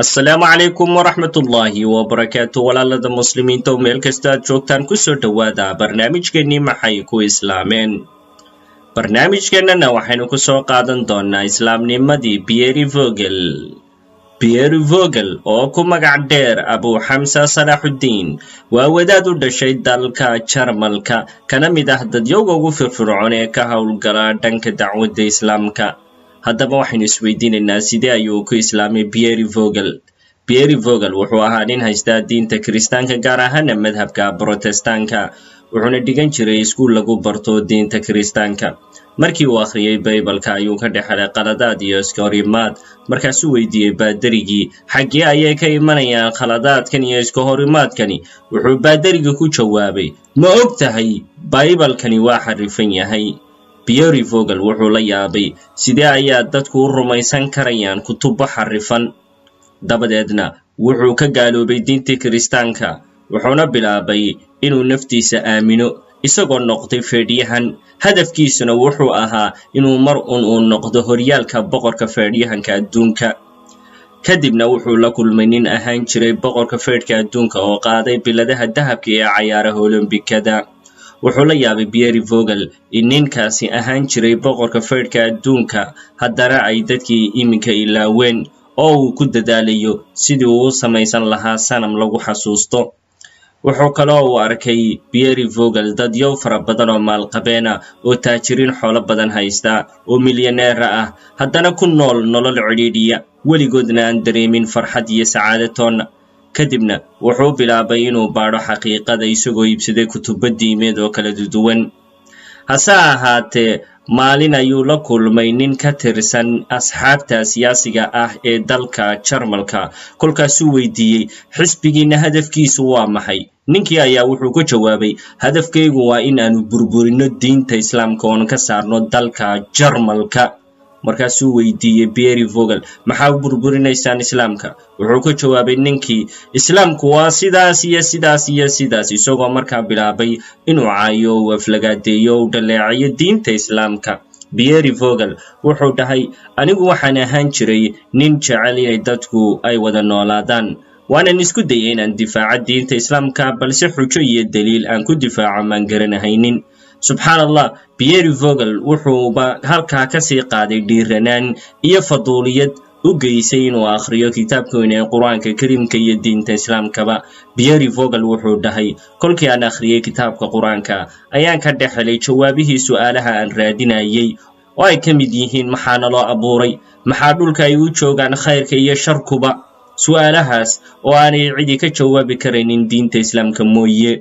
asalaamu calaykum waraxmatullaahi wabarakaatu walaalada muslimiinta oo meel kasta aad joogtaan kusoo dhowaada barnaamijkeennii maxay ku islaameen barnaamijkeennana waxaynu ku soo qaadan doonaa islaamnimadii Pierre Vogel oo ku magac dheer Abu Xamsa Salaaxuddiin waa wadaad u dhashay dalka Jarmalka kana mid ah dadyowga ugu firfircoon ee ka howlgala dhanka dacwadda islaamka haddaba waxaynu isweydiinaynaa sidee ayuu ku islaamay Pierre Vogel wuxuu ahaa nin haysta diinta kiristaanka gaar ahaan madhabka Protestaanka wuxuuna dhigan jiray iskuul lagu barto diinta kiristaanka markii uu akhriyay Baybalka ayuu ka dhexelay qaladaad iyo iskahorimaad markaasuu weydiiyey baadarigii xaggee ayay ka imanayaan qaladaadkan iyo iskahorimaadkani wuxuu baadarigii ku jawaabay ma og tahay Baybalkani waa xarifan yahay Pierre Vogel wuxuu la yaabay sidee ayaa dadku u rumaysan karayaan kutubo xarifan dabadeedna wuxuu ka gaaloobay diintii kiristaanka wuxuuna bilaabay inuu naftiisa aamino isagoo noqday feedhyahan hadafkiisuna wuxuu ahaa inuu mar uu noqdo horyaalka boqorka feedhyahanka adduunka kadibna wuxuu la kulmay nin ahaan jiray boqorka feedhka adduunka oo qaaday biladaha dahabka ee cayaaraha olombikada wuxuu la yaabay Pierre Vogel in ninkaasi ahaan jiray boqorka feedhka adduunka haddana ay dadkii iminka ilaaween oo uu ku dadaalayo sidii uu u samaysan lahaa sanam lagu xasuusto wuxuu kaloo uu arkay Pierre Vogel dadyow fara badan oo maalqabeena oo taajiriin xoolo badan haysta oo milyaneer ah haddana ku nool nolol cidhiidhiya weligoodna aan dareemin farxad iyo sacaado toona kadibna wuxuu bilaabay inuu baadho xaqiiqada isagoo iibsaday kutubo diimeed oo kala duwan hase ahaatee maalin ayuu la kulmay nin ka tirsan asxaabta siyaasiga ah ee dalka Jarmalka kolkaasuu weydiiyey xisbigiina hadafkiisu waa maxay ninkii ayaa wuxuu ku jawaabay hadafkaygu waa in aanu burburino diinta islaamka oon ka saarno dalka Jarmalka markaasuu weydiiyey Pierre Vogel maxaa burburinaysaan islaamka wuxuu ku jawaabay ninkii islaamku waa sidaas iyo sidaas iyo sidaas isagoo markaa bilaabay inuu caayo oo aflagaadeeyo oo dhaleecayo diinta islaamka Pierre Vogel wuxuu dhahay anigu waxaan ahaan jiray nin jecel inay dadku ay wada noolaadaan waanan isku dayay inaan difaaco diinta islaamka balse xujo iyo daliil aan ku difaaco maan garanahaynin subxaanallah Pierre Vogel wuxuuba halkaa ka sii qaaday dhiiranaan iyo faduuliyad u geysay inuu akhriyo kitaabka weyn ee qur-aanka kariimka iyo diinta islaamkaba Pierre Vogel wuxuu dhahay kolkii aan akhriyay kitaabka qur-aanka ayaan ka dhexelay jawaabihii su'aalaha aan raadinayay oo ay ka mid yihiin maxaana loo abuuray maxaa dhulka ay u joogaan khayrka iyo sharkuba su'aalahaas oo aanay cidi ka jawaabi karaynin diinta islaamka mooye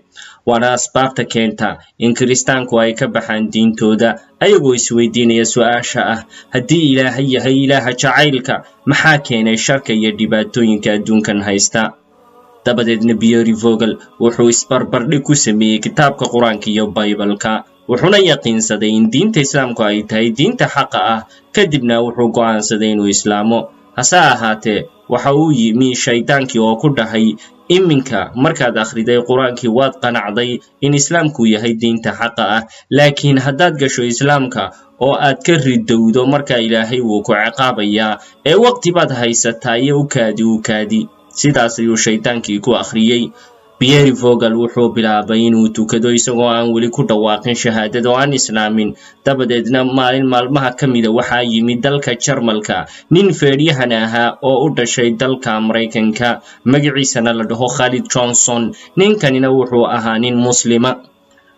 waana asbaabta keenta in kiristaanku ay ka baxaan diintooda ayagoo isweydiinaya su'aasha ah haddii ilaahay yahay ilaaha jacaylka maxaa keenay sharka iyo dhibaatooyinka adduunkan haysta dabadeedna Pierre Vogel wuxuu isbarbardhig ku sameeyey kitaabka qur-aanka iyo Baybalka wuxuuna yaqiinsaday in diinta islaamku ay tahay diinta xaqa ah kadibna wuxuu go'aansaday inuu islaamo hase ahaatee waxa uu yimi shaydaankii oo ku dhahay iminka markaad akhriday qur-aankii waad qanacday in islaamku yahay diinta xaqa ah laakiin haddaad gasho islaamka oo aad ka ridowdo marka ilaahay wuu ku ciqaabayaa ee waqti baad haysataa iyo u kaadi sidaas ayuu shaydaankii ku akhriyey Pierre Vogel wuxuu bilaabay inuu tukado isagoo aan weli ku dhawaaqin shahaadada oo aan islaamin dabadeedna maalin maalmaha ka mida waxaa yimid dalka Jarmalka nin feedhyahan ahaa oo u dhashay dalka Mareykanka magaciisana la dhaho Khalid Johnson ninkanina wuxuu ahaa nin muslima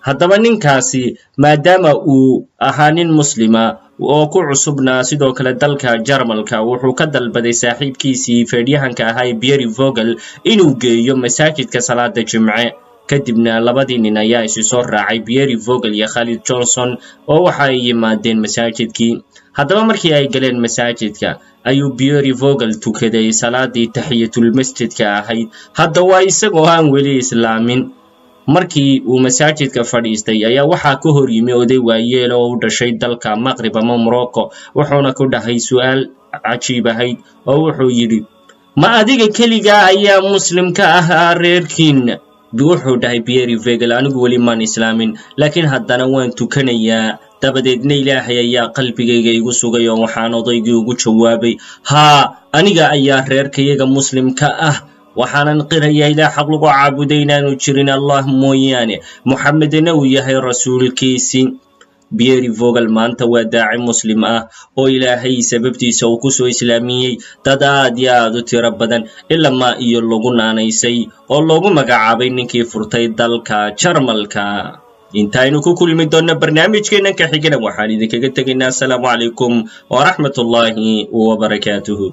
haddaba ninkaasi maadaama uu ahaa nin muslima oo ku cusubnaa sidoo kale dalka Jarmalka wuxuu ka dalbaday saaxiibkiisii feedhyahanka ahaa Pierre Vogel inuu geeyo masaajidka salaada Jimce kadibna labadii nin ayaa isu soo raacay Pierre Vogel iyo Khalid Johnson oo waxa ay yimaadeen masaajidkii haddaba markii ay galeen masaajidka ayuu Pierre Vogel tukaday salaadii tahiyatul masjidka ahayd hadda waa isagoo aan weli islaamin markii uu masaajidka fadhiistay ayaa waxaa ka hor yimi oday waayeel oo u dhashay dalka Maqrib ama Morocco wuxuuna ku dhahay su'aal cajiib ahayd oo wuxuu yidhi ma adiga keliga ayaa muslimka ah reerkiina wuxuu dhahay Pierre Vogel anigu weli maan islaamin laakiin haddana waan tukanayaa dabadeedna ilaahay ayaa qalbigayga igu sugay oo waxaan odaygii ugu jawaabay haa aniga ayaa reerkayaga muslimka ah waxaanan qirayaa ilaah xaq lagu caabuday inaanu jirin allah mooyaane muxamedna uu yahay rasuulkiisii Pierre Vogel maanta waa daaci muslim ah oo ilaahay sababtiisa uu ku soo islaamiyey dad aad iyo aad u tiro badan ilaa iyo lagu naanaysay oo loogu magacaabay ninkii furtay dalka Jarmalka intaynu ku kulmi doona barnaamijkeena ka xigana waxaan idinkaga tegaynaa assalaamu calaykum wa raxmatullaahi wa barakaatuhu